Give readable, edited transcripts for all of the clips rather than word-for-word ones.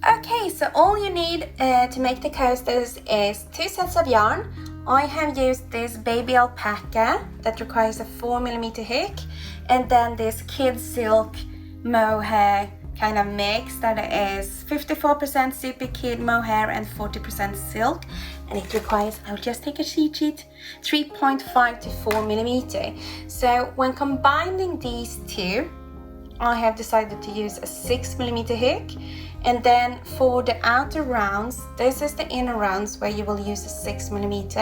Okay, so all you need to make the coasters is 2 sets of yarn. I have used this baby alpaca that requires a 4mm hook, and then this kid silk mohair kind of mix that is 54% super kid mohair and 40% silk, and it requires, I'll just take a cheat sheet, 3.5 to 4mm. So when combining these two, I have decided to use a 6mm hook. And then for the outer rounds, this is the inner rounds where you will use a 6mm.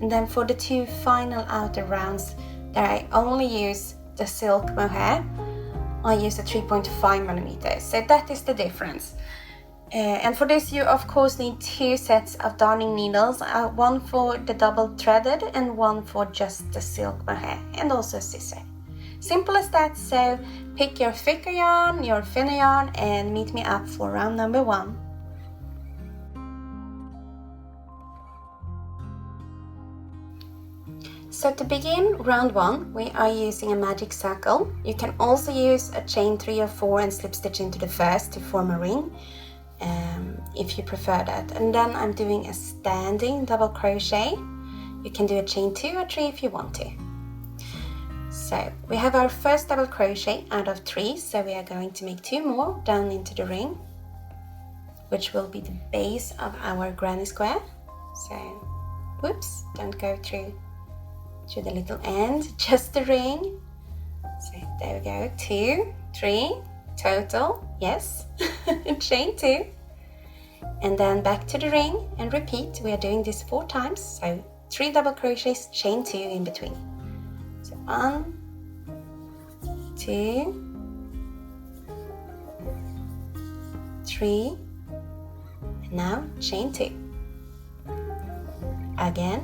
And then for the 2 final outer rounds that I only use the silk mohair, I use a 3.5mm. So that is the difference. And for this you of course need 2 sets of darning needles, one for the double threaded and one for just the silk mohair, and also a scissor. Simple as that, so pick your thicker yarn, your thinner yarn, and meet me up for round number 1. So to begin round 1, we are using a magic circle. You can also use a chain 3 or 4 and slip stitch into the first to form a ring, if you prefer that. And then I'm doing a standing double crochet. You can do a chain 2 or 3 if you want to. So we have our first double crochet out of 3, so we are going to make 2 more down into the ring, which will be the base of our granny square. So, whoops, don't go through the little end, just the ring. So there we go, 2, 3, total, yes, chain 2. And then back to the ring and repeat. We are doing this 4 times, so 3 double crochets, chain 2 in between. So 1, 2, 3, and now chain 2. Again,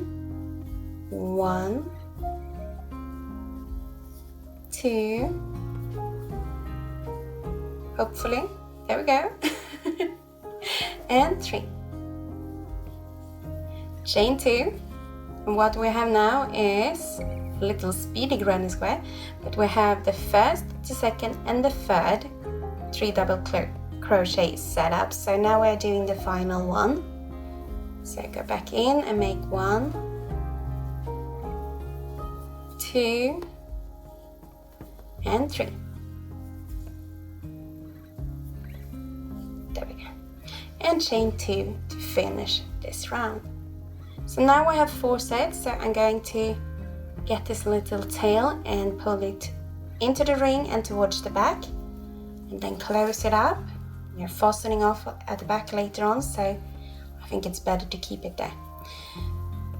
1, 2, hopefully, there we go, and 3. Chain 2, and what we have now is little speedy granny square, but we have the first, the second and the third 3 double crochet set up. So now we're doing the final one. So go back in and make 1, 2 and 3. There we go. And chain 2 to finish this round. So now we have 4 sets, so I'm going to get this little tail and pull it into the ring and towards the back, and then close it up. You're fastening off at the back later on, so I think it's better to keep it there.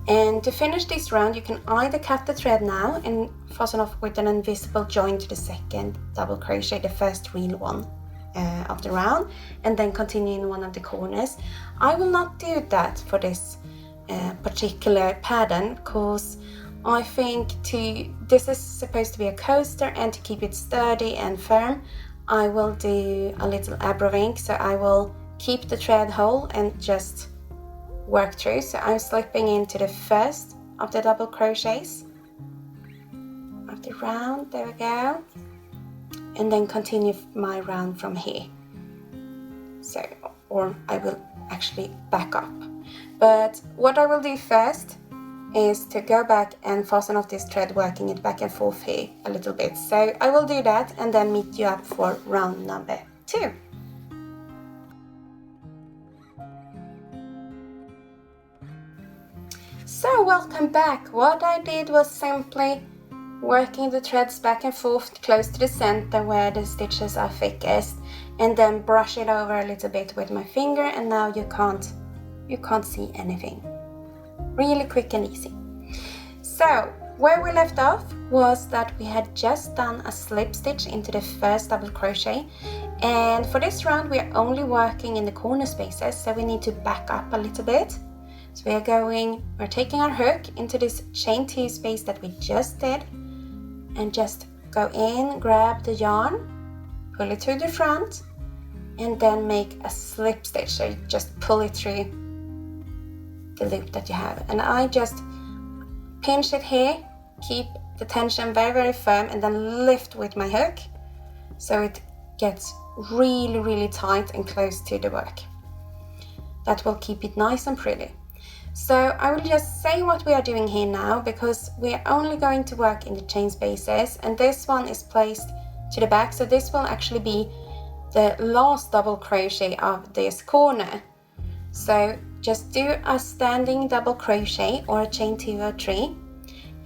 And to finish this round, you can either cut the thread now and fasten off with an invisible join to the second double crochet, the first real one of the round, and then continue in one of the corners. I will not do that for this particular pattern, because I think this is supposed to be a coaster, and to keep it sturdy and firm, I will do a little abrevink, so I will keep the thread whole and just work through. So I'm slipping into the first of the double crochets of the round, there we go, and then continue my round from here. So, or I will actually back up, but what I will do first is to go back and fasten off this thread, working it back and forth here a little bit. So I will do that and then meet you up for round number 2. So welcome back. What I did was simply working the threads back and forth close to the center where the stitches are thickest, and then brush it over a little bit with my finger, and now you can't see anything. Really quick and easy. So where we left off was that we had just done a slip stitch into the first double crochet, and for this round we are only working in the corner spaces, so we need to back up a little bit. So we're taking our hook into this chain 2 space that we just did, and just go in, grab the yarn, pull it through the front, and then make a slip stitch. So you just pull it through the loop that you have, and I just pinch it here, keep the tension very, very firm, and then lift with my hook so it gets really tight and close to the work. That will keep it nice and pretty. So I will just say what we are doing here now, because we are only going to work in the chain spaces, and this one is placed to the back, so this will actually be the last double crochet of this corner. So just do a standing double crochet or a chain 2 or 3,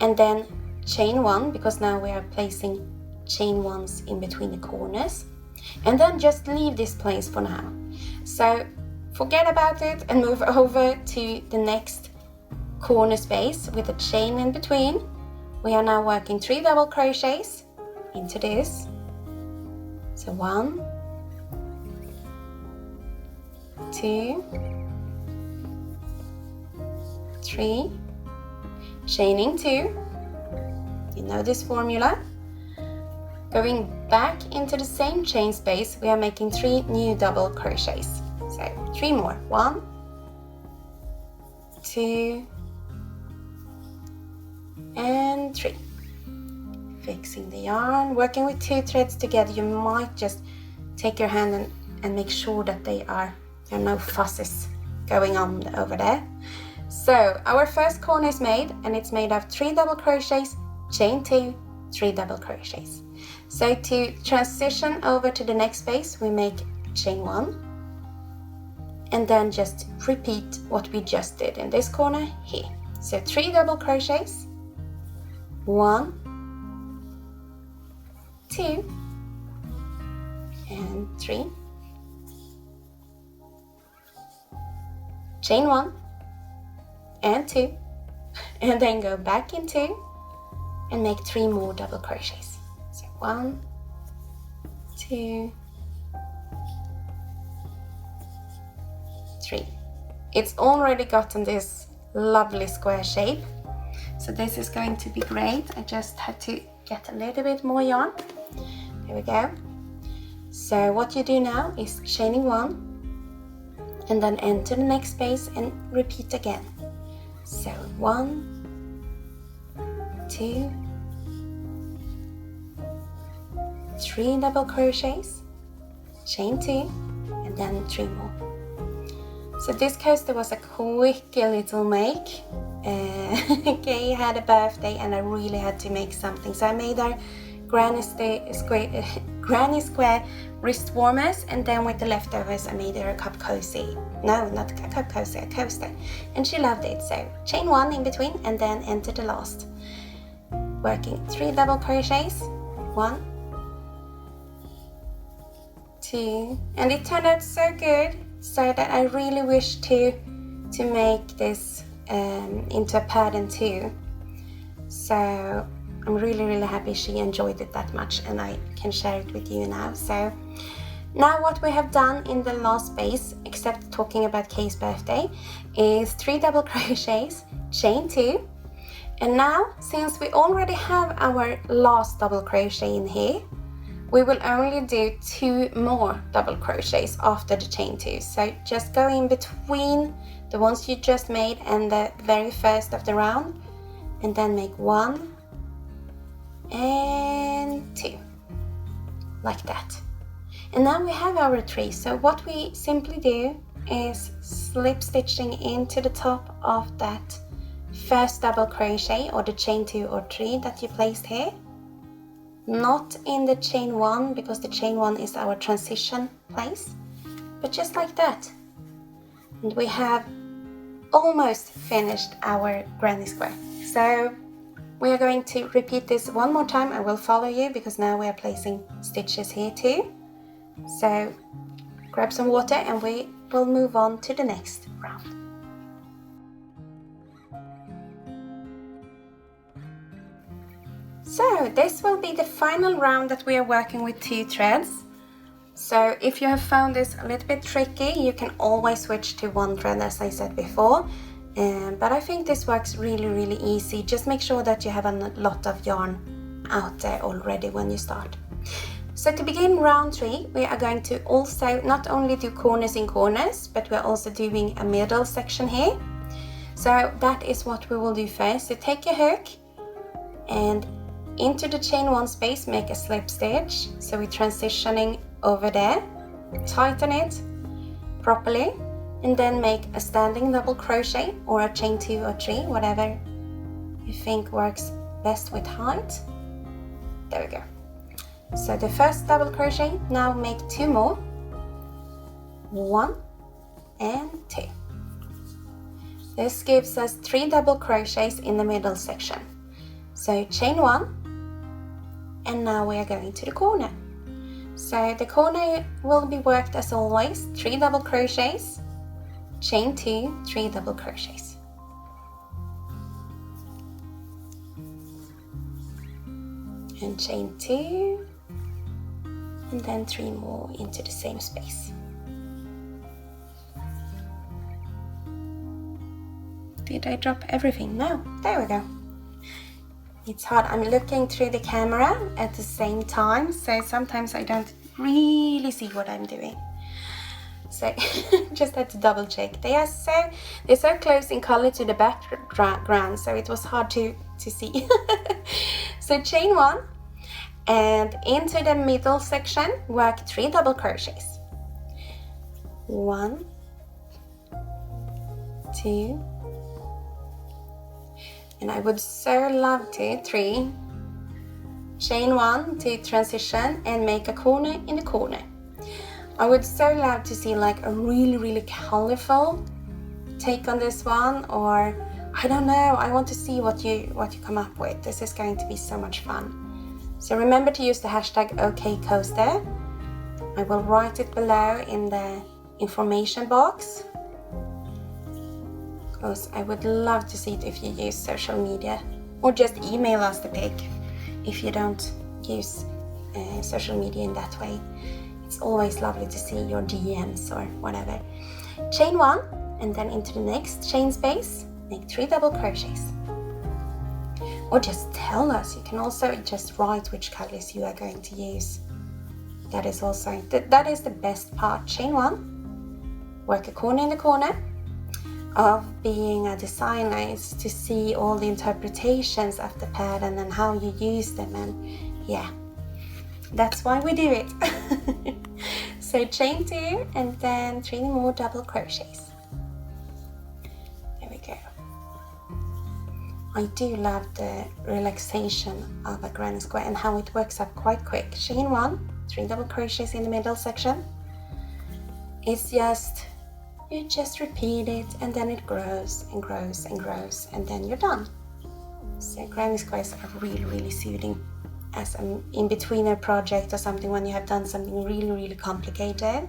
and then chain 1, because now we are placing chain 1s in between the corners, and then just leave this place for now. So forget about it and move over to the next corner space with a chain in between. We are now working 3 double crochets into this. So 1, 2, 3, chaining 2. You know this formula. Going back into the same chain space, we are making 3 new double crochets. So 3 more. 1, 2, and 3. Fixing the yarn. Working with 2 threads together, you might just take your hand and make sure that there are no fusses going on over there. So our first corner is made, and it's made of 3 double crochets, chain 2, 3 double crochets. So to transition over to the next space, we make chain 1, and then just repeat what we just did in this corner here. So 3 double crochets, 1, 2, and 3, chain 1 and 2, and then go back in 2 and make 3 more double crochets. So 1, 2, 3. It's already gotten this lovely square shape, so this is going to be great. I just had to get a little bit more yarn. There we go. So what you do now is chaining 1 and then enter the next space and repeat again. So 1, 2, 3 double crochets, chain 2, and then 3 more. So this coaster was a quick little make. Kay had a birthday and I really had to make something. So I made her granny square wrist warmers, and then with the leftovers I made her a cup cozy. No, not a cup cozy, a coaster. And she loved it. So chain 1 in between and then enter the last. Working 3 double crochets, 1, 2, and it turned out so good, so that I really wish to make this into a pattern too. So I'm really happy she enjoyed it that much, and I can share it with you now. So now what we have done in the last space, except talking about Kay's birthday, is 3 double crochets, chain 2, and now since we already have our last double crochet in here, we will only do 2 more double crochets after the chain 2. So just go in between the ones you just made and the very first of the round, and then make 1 and 2, like that. And now we have our 3. So what we simply do is slip stitching into the top of that first double crochet or the chain 2 or 3 that you placed here. Not in the chain 1, because the chain 1 is our transition place, but just like that. And we have almost finished our granny square. So we are going to repeat this one more time. I will follow you because now we are placing stitches here too. So grab some water and we will move on to the next round. So this will be the final round that we are working with 2 threads. So if you have found this a little bit tricky, you can always switch to 1 thread, as I said before. But I think this works really easy. Just make sure that you have a lot of yarn out there already when you start. So to begin round 3, we are going to also not only do corners in corners, but we're also doing a middle section here. So that is what we will do first. So take your hook and into the chain 1 space, make a slip stitch. So we're transitioning over there, tighten it properly, and then make a standing double crochet or a chain 2 or 3, whatever you think works best with height. There we go. So the first double crochet, now make 2 more, 1 and 2. This gives us 3 double crochets in the middle section. So chain 1, and now we are going to the corner. So the corner will be worked as always, 3 double crochets, chain 2, 3 double crochets. And chain 2, and then 3 more into the same space. Did I drop everything? No, there we go. It's hard, I'm looking through the camera at the same time, so sometimes I don't really see what I'm doing. So just had to double check. They're so close in color to the background, so it was hard to see. So chain 1, and into the middle section work 3 double crochets. 1, 2, and I would so love to 3, chain 1 to transition and make a corner in the corner. I would so love to see like a really colorful take on this one, or I don't know, I want to see what you come up with. This is going to be so much fun. So remember to use the hashtag OKCoaster. I will write it below in the information box, because I would love to see it if you use social media, or just email us the pic if you don't use social media in that way. It's always lovely to see your DMs or whatever. Chain 1, and then into the next chain space, make 3 double crochets. Or just tell us, you can also just write which colors you are going to use. That is also, that is the best part. Chain 1, work a corner in the corner. Of being a designer is to see all the interpretations of the pattern and how you use them, and yeah, that's why we do it. So chain 2 and then 3 more double crochets. There we go. I do love the relaxation of a granny square and how it works up quite quick. Chain 1, 3 double crochets in the middle section. It's just, you just repeat it, and then it grows and grows and grows, and then you're done. So granny squares are really soothing as an in-betweener project or something when you have done something really complicated.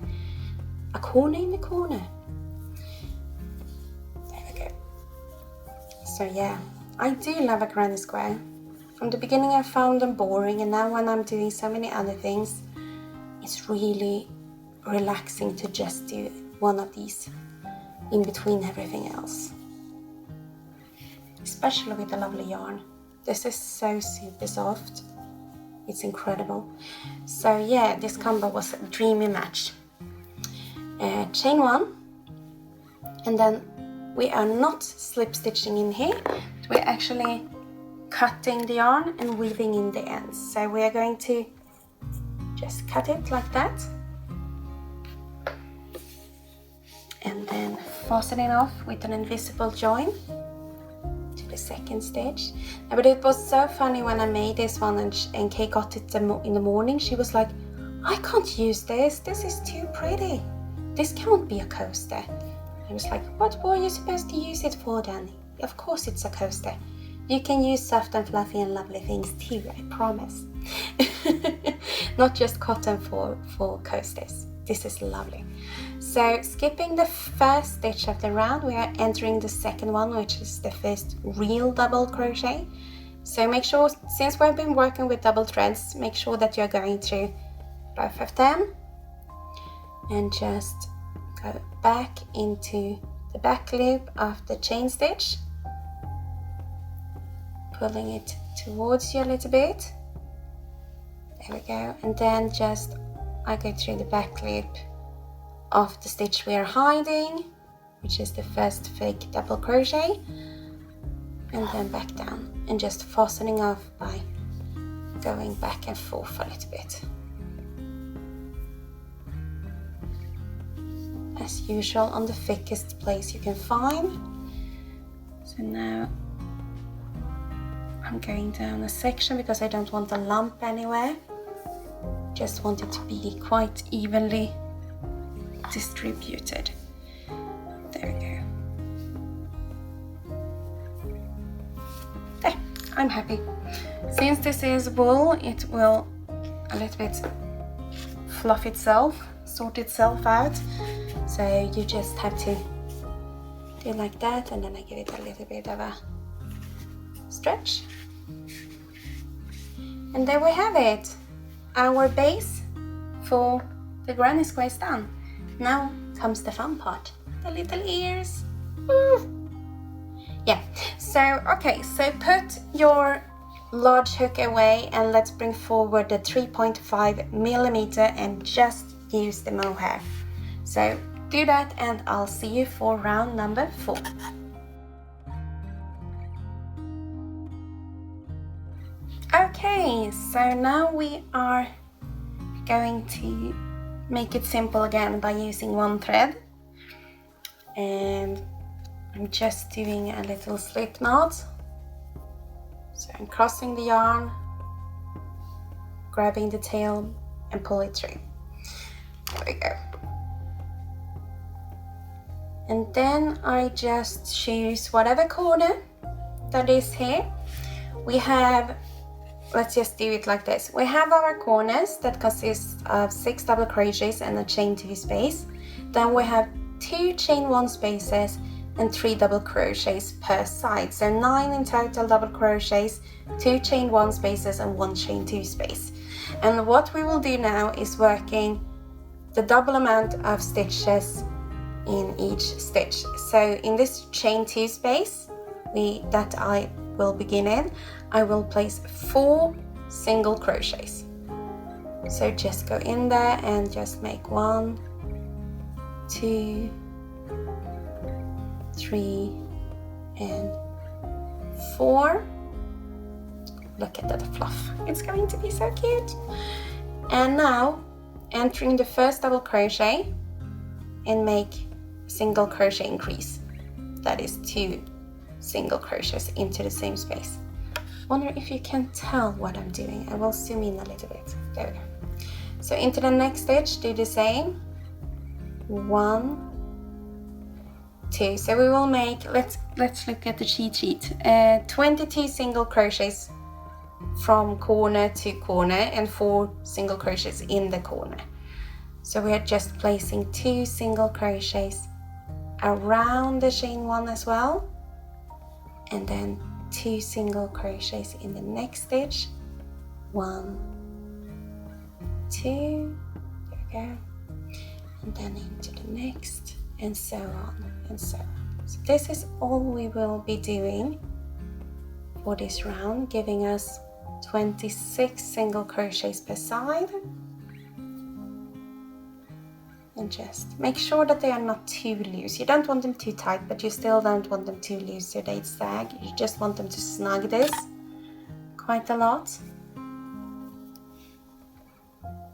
A corner in the corner. There we go. So yeah, I do love a granny square. From the beginning I found them boring, and now when I'm doing so many other things, it's really relaxing to just do one of these in between everything else, especially with the lovely yarn. This is so super soft, it's incredible. So yeah, this combo was a dreamy match. Chain 1, and then we are not slip stitching in here, we're actually cutting the yarn and weaving in the ends. So we are going to just cut it like that, and then fasten it off with an invisible join to the second stitch. But it was so funny when I made this one and Kay got it in the morning. She was like, I can't use this is too pretty, this can't be a coaster. I was like, what were you supposed to use it for then? Of course it's a coaster. You can use soft and fluffy and lovely things too, I promise. Not just cotton for coasters. This is lovely. So skipping the first stitch of the round, we are entering the second one, which is the first real double crochet. So make sure, since we've been working with double threads, make sure that you're going through both of them and just go back into the back loop of the chain stitch, pulling it towards you a little bit. There we go. And then just I go through the back loop of the stitch we are hiding, which is the first fake double crochet, and then back down and just fastening off by going back and forth a little bit. as usual on the thickest place you can find. So now I'm going down a section because I don't want a lump anywhere. Just want it to be quite evenly distributed. There we go. There, I'm happy. Since this is wool, it will a little bit fluff itself, sort itself out. So you just have to do like that, and then I give it a little bit of a stretch. And there we have it. Our base for the granny squares done. Now comes the fun part, the little ears. Woo. Yeah, so okay, so put your large hook away and let's bring forward the 3.5mm and just use the mohair. So do that and I'll see you for round number 4. Okay, so now we are going to make it simple again by using one thread, and I'm just doing a little slip knot. So I'm crossing the yarn, grabbing the tail and pull it through. There we go. And then I just choose whatever corner that is here. We have, let's just do it like this. We have our corners that consist of 6 double crochets and a chain 2 space. Then we have 2 chain 1 spaces and 3 double crochets per side. So 9 in total double crochets, 2 chain 1 spaces and 1 chain 2 space. And what we will do now is working the double amount of stitches in each stitch. So in this chain 2 space that I will begin in, I will place 4 single crochets. So just go in there and just make 1, 2, 3 and 4. Look at that fluff, it's going to be so cute. And now entering the first double crochet and make a single crochet increase. That is 2 single crochets into the same space. Wonder if you can tell what I'm doing. I will zoom in a little bit. There we go. So into the next stitch, do the same. 1, 2. So we will make, let's look at the cheat sheet. 22 single crochets from corner to corner and 4 single crochets in the corner. So we are just placing 2 single crochets around the chain 1 as well, and then 2 single crochets in the next stitch. 1, 2, there we go, and then into the next, and so on and so on. So this is all we will be doing for this round, giving us 26 single crochets per side. And just make sure that they are not too loose. You don't want them too tight, but you still don't want them too loose so they sag. You just want them to snug this quite a lot.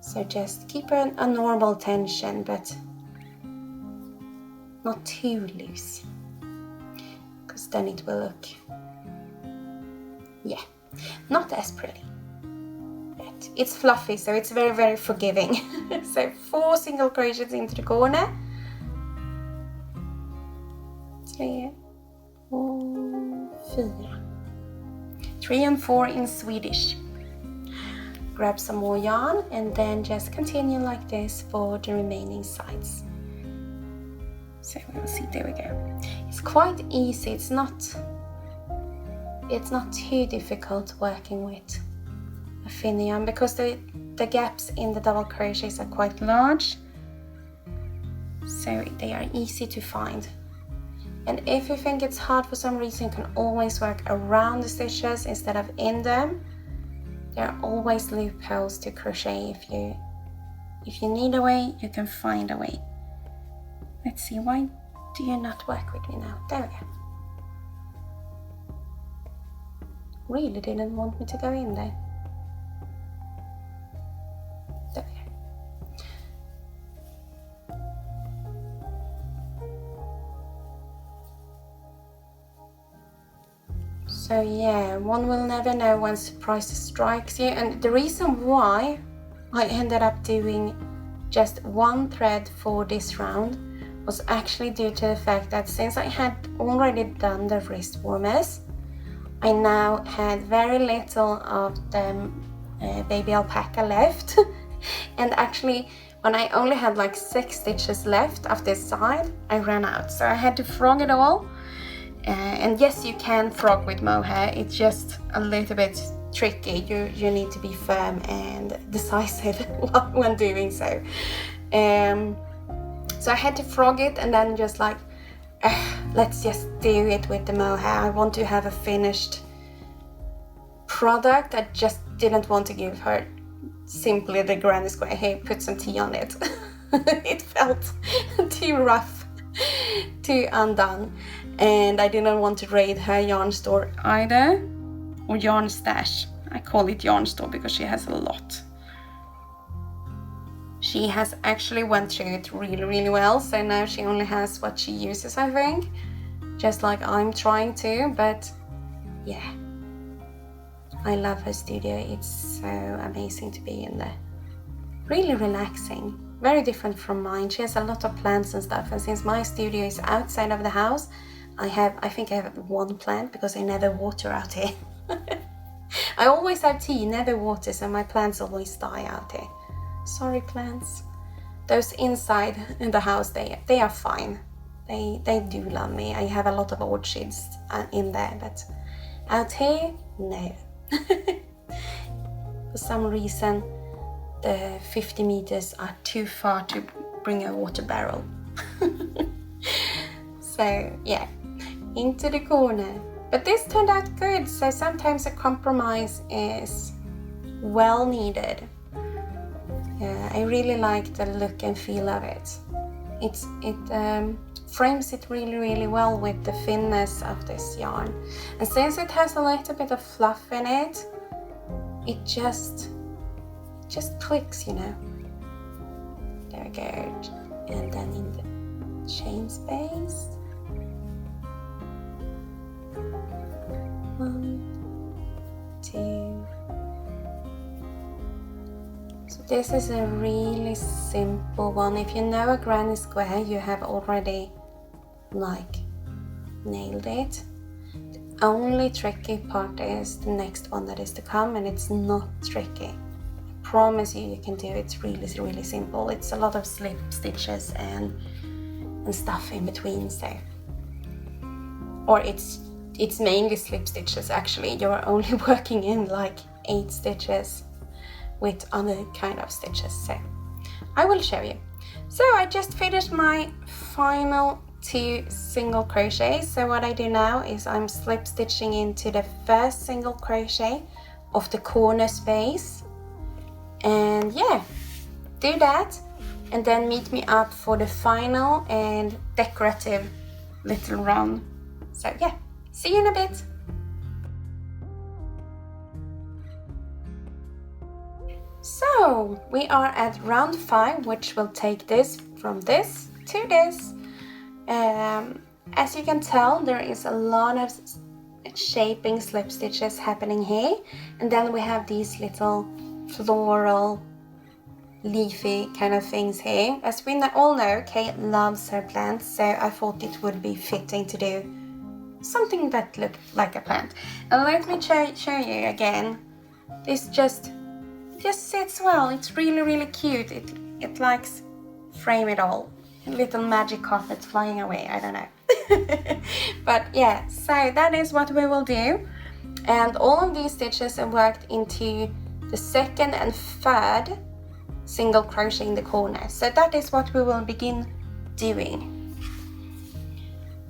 So just keep a normal tension, but not too loose, because then it will look, yeah, not as pretty. But it's fluffy, so it's very, very forgiving. So 4 single crochets into the corner. 3, 4, 4. 3 and 4 in Swedish. Grab some more yarn and then just continue like this for the remaining sides. So we'll see, there we go. It's quite easy, it's not too difficult working with a thin yarn because the gaps in the double crochets are quite large, so they are easy to find. And if you think it's hard for some reason, you can always work around the stitches instead of in them. There are always loopholes to crochet. If you need a way, you can find a way. Let's see, why do you not work with me now? There we go. Really didn't want me to go in there. There we go. So yeah, one will never know when surprise strikes you. And the reason why I ended up doing just one thread for this round was actually due to the fact that since I had already done the wrist warmers, I now had very little of the baby alpaca left. And actually, when I only had like 6 stitches left of this side, I ran out. So I had to frog it all. And yes, you can frog with mohair, it's just a little bit tricky. You need to be firm and decisive when doing so. So I had to frog it and then just like, let's just do it with the mohair. I want to have a finished product. I just didn't want to give her simply the granny square. Hey, put some tea on it. It felt too rough to undone. And I didn't want to raid her yarn store either, or yarn stash. I call it yarn store because she has a lot. She has actually went through it really well, so now she only has what she uses, I think, just like I'm trying to. But yeah, I love her studio. It's so amazing to be in there. Really relaxing, very different from mine. She has a lot of plants and stuff, and since my studio is outside of the house, I think I have 1 plant because I never water out here. I always have tea, never water, so my plants always die out here. Sorry, plants. Those inside in the house, they are fine. They do love me. I have a lot of orchids in there, but out here, no. For some reason, the 50 meters are too far to bring a water barrel. So yeah, into the corner. But this turned out good, so sometimes a compromise is well needed. I really like the look and feel of it. It frames it really well with the thinness of this yarn. And since it has a little bit of fluff in it, it just clicks, you know. There we go. And then in the chain space. 1, 2. So this is a really simple one. If you know a granny square, you have already like nailed it. The only tricky part is the next one that is to come, and it's not tricky. I promise you can do it. It's really simple. It's a lot of slip stitches and stuff in between, so. Or it's mainly slip stitches actually. You're only working in like 8 stitches with other kind of stitches, so I will show you. So I just finished my final 2 single crochets. So what I do now is I'm slip stitching into the first single crochet of the corner space, and yeah, do that, and then meet me up for the final and decorative little round. So yeah, see you in a bit. So we are at round 5, which will take this from this to this. As you can tell, there is a lot of shaping slip stitches happening here, and then we have these little floral leafy kind of things here. As we all know, Kay loves her plants, so I thought it would be fitting to do something that looked like a plant. And let me show you again. This just sits well. It's really cute. It likes frame it all. A little magic carpet flying away, I don't know. But yeah, so that is what we will do. And all of these stitches are worked into the 2nd and 3rd single crochet in the corner. So that is what we will begin doing.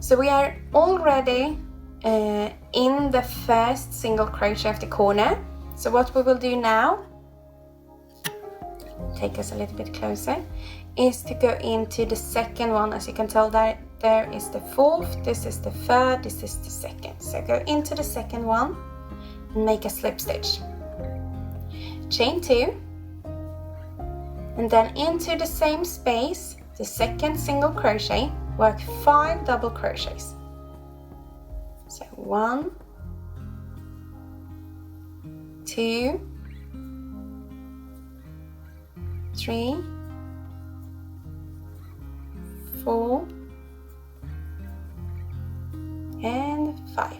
So we are already in the first single crochet of the corner. So what we will do now, take us a little bit closer, is to go into the 2nd one. As you can tell, that there is the 4th, this is the 3rd, this is the 2nd. So go into the 2nd one and make a slip stitch. Chain 2, and then into the same space, the 2nd single crochet, work 5 double crochets. So 1, 2, 3, 4, and 5.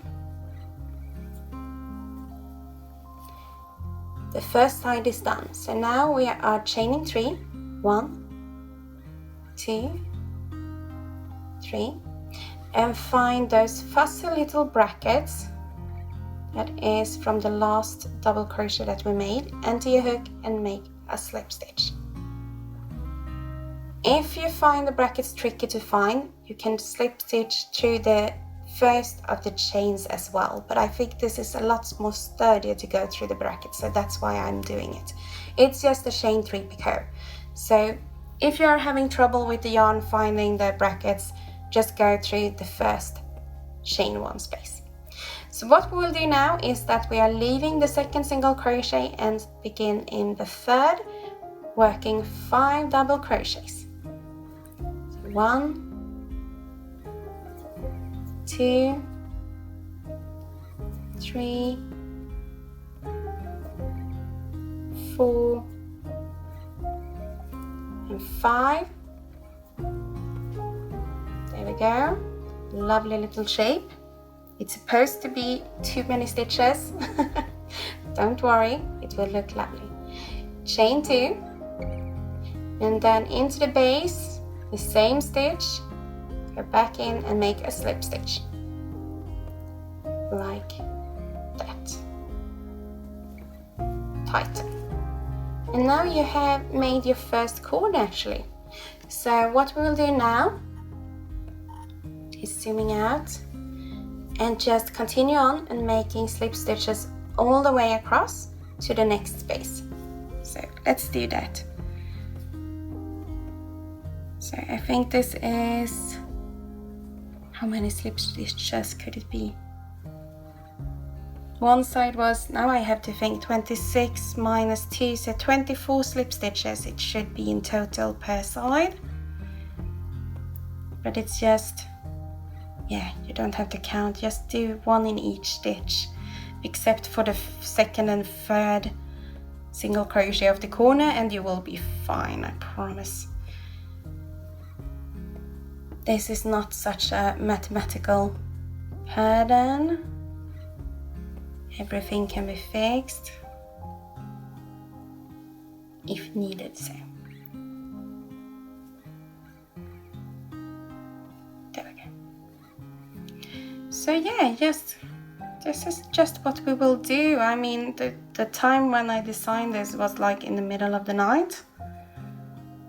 The first side is done. So now we are chaining 3. 1, 2, 3, and find those fussy little brackets that is from the last double crochet that we made, enter your hook and make a slip stitch. If you find the brackets tricky to find, you can slip stitch through the first of the chains as well, but I think this is a lot more sturdier to go through the brackets, so that's why I'm doing it. It's just a chain 3 picot. So if you are having trouble with the yarn finding the brackets, just go through the first chain 1 space. So what we will do now is that we are leaving the second single crochet and begin in the third, working 5 double crochets. So 1, 2, 3, 4, and 5. There we go. Lovely little shape. It's supposed to be too many stitches. Don't worry, it will look lovely. Chain 2, and then into the base, the same stitch, go back in and make a slip stitch. Like that. Tighten. And now you have made your first cord actually. So what we will do now is zooming out and just continue on and making slip stitches all the way across to the next space. So let's do that. So I think this is, how many slip stitches could it be? One side was, now I have to think, 26 minus 2, so 24 slip stitches it should be in total per side. But it's just, yeah, you don't have to count, just do 1 in each stitch, except for the second and third single crochet of the corner, and you will be fine, I promise. This is not such a mathematical pattern. Everything can be fixed if needed. So there we go. So yeah, this is just what we will do. I mean, the time when I designed this was like in the middle of the night.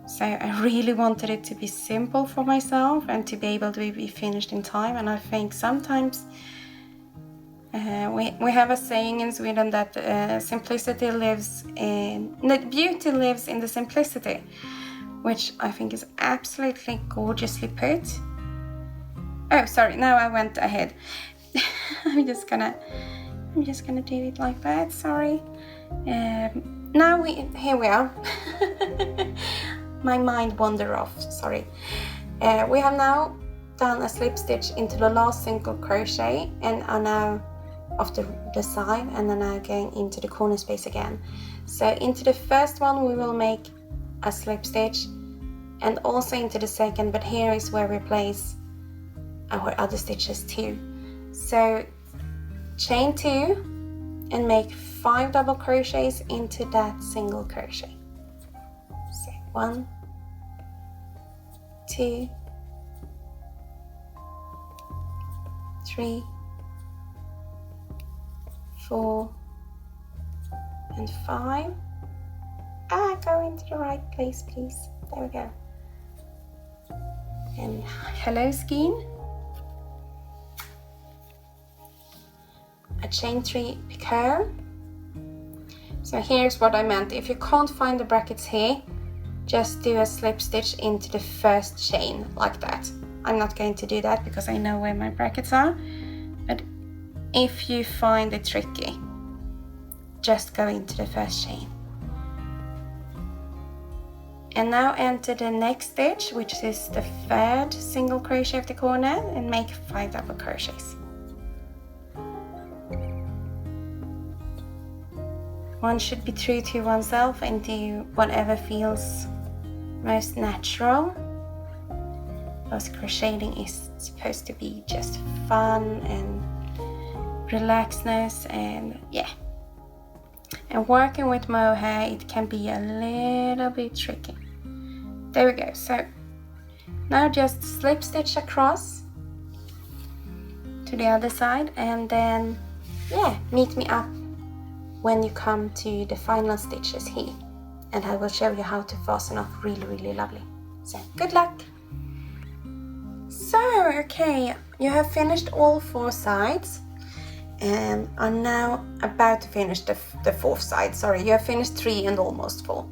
So I really wanted it to be simple for myself and to be able to be finished in time. And I think sometimes we have a saying in Sweden that simplicity lives in, that beauty lives in the simplicity, which I think is absolutely gorgeously put. Oh, sorry, now I went ahead. I'm just gonna do it like that. Sorry. Now here we are. My mind wandered off. Sorry. We have now done a slip stitch into the last single crochet and are now off the side and are now going into the corner space again. So into the first one we will make a slip stitch and also into the second, but here is where we place our other stitches too. So chain 2 and make 5 double crochets into that single crochet. So 1, 2, 3, 4, and 5. Go into the right place, please. There we go. And hello, skein. A chain 3 picot. So here's what I meant. If you can't find the brackets here, just do a slip stitch into the first chain like that. I'm not going to do that because I know where my brackets are, but if you find it tricky, just go into the first chain. And now enter the next stitch, which is the third single crochet of the corner, and make 5 double crochets. one should be true to oneself and do whatever feels most natural, because crocheting is supposed to be just fun and relaxedness, and yeah. And working with mohair, it can be a little bit tricky. There we go. So now just slip stitch across to the other side, and then yeah, meet me up when you come to the final stitches here, and I will show you how to fasten off really lovely. So good luck. So okay, you have finished all 4 sides and are now about to finish the 4th side. Sorry, you have finished 3 and almost 4.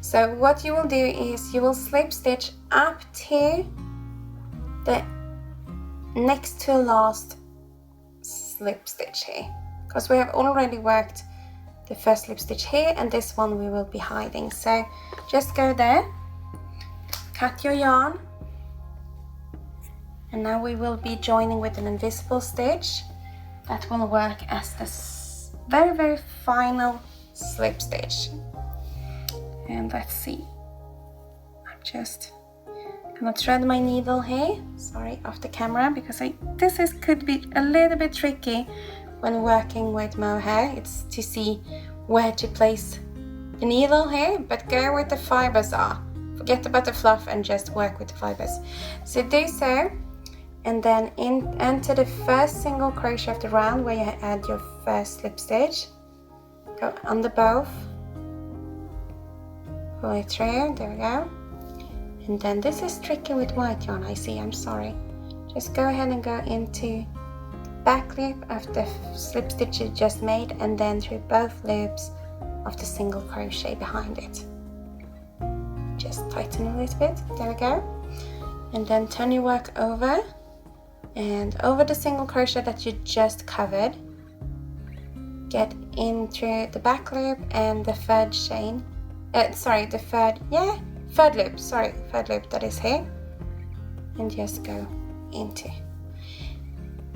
So what you will do is you will slip stitch up to the next to last slip stitch here, because we have already worked the first slip stitch here, and this one we will be hiding. So just go there, cut your yarn, and now we will be joining with an invisible stitch that will work as the very final slip stitch. And let's see, I'm just gonna thread my needle here, sorry, off the camera, because this could be a little bit tricky when working with mohair. It's to see where to place the needle here, but go where the fibers are. Forget about the fluff and just work with the fibers. So do so, and then enter the first single crochet of the round where you add your first slip stitch. Go under both, pull it through, there we go. And then this is tricky with white yarn, I see, I'm sorry. Just go ahead and go into back loop of the slip stitch you just made, and then through both loops of the single crochet behind it. Just tighten a little bit, there we go. And then turn your work over, and over the single crochet that you just covered, get in through the back loop and the third chain, third loop that is here, and just go into.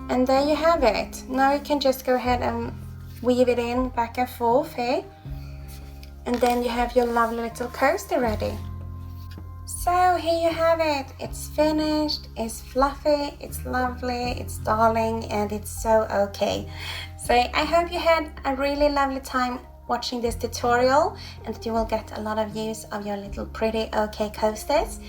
And there you have it. Now you can just go ahead and weave it in back and forth here, and then you have your lovely little coaster ready. So here you have it. It's finished, it's fluffy, it's lovely, it's darling, and it's so okay. So I hope you had a really lovely time watching this tutorial, and that you will get a lot of use of your little pretty okay coasters.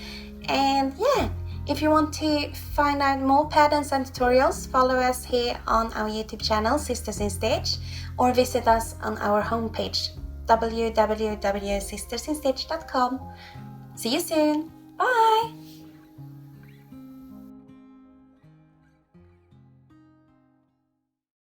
And yeah, if you want to find out more patterns and tutorials, follow us here on our YouTube channel, Sisters in Stitch, or visit us on our homepage, www.sistersinstitch.com. See you soon. Bye!